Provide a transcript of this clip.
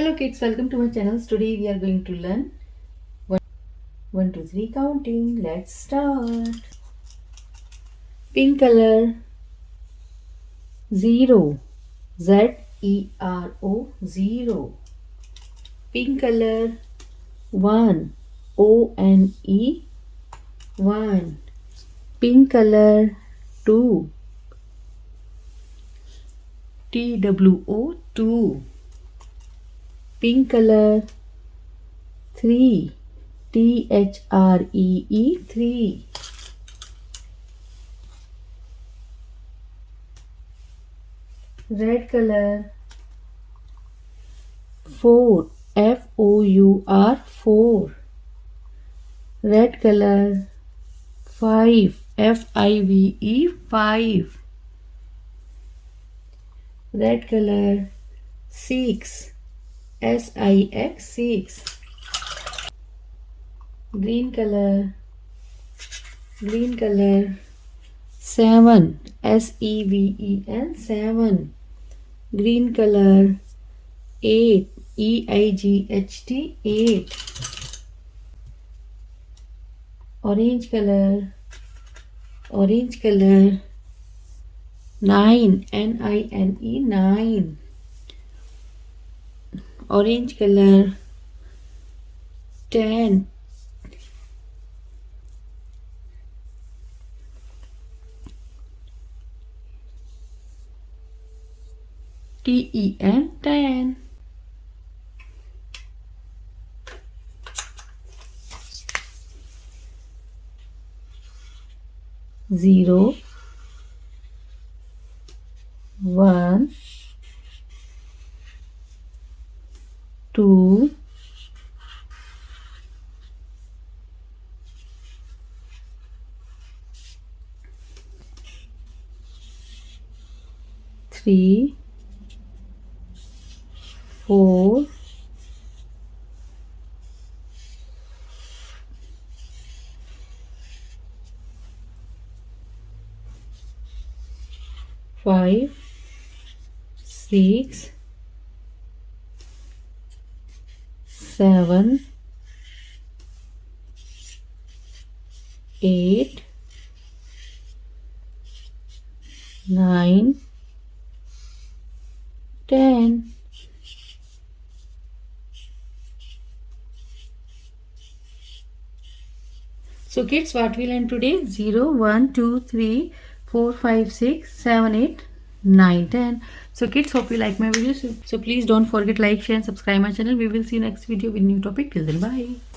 Hello kids, welcome to my channel. Today we are going to learn 1, 2, 3 counting. Let's start. Pink color 0, Z-E-R-O 0. Pink color 1, O-N-E 1. Pink color 2, T-W-O 2. Pink color 3, T-H-R-E-E 3. Red color 4, F-O-U-R 4. Red color 5, F-I-V-E 5. Red color 6, S-I-X 6. Green color 7, S-E-V-E-N 7. Green color 8, E-I-G-H-T 8. Orange color 9, N-I-N-E 9. Orange color 10, T-E-N 10. Zero, 1, 2, 3, 4, 5, 6, 7, 8, 9, 10. So kids, what we learned today? 0, 1, 2, 3, 4, 5, 6, 7, 8, 9, 10. So kids, hope you like my videos. So please don't forget like, share and subscribe my channel. We will see you next video with new topic. Till then, bye.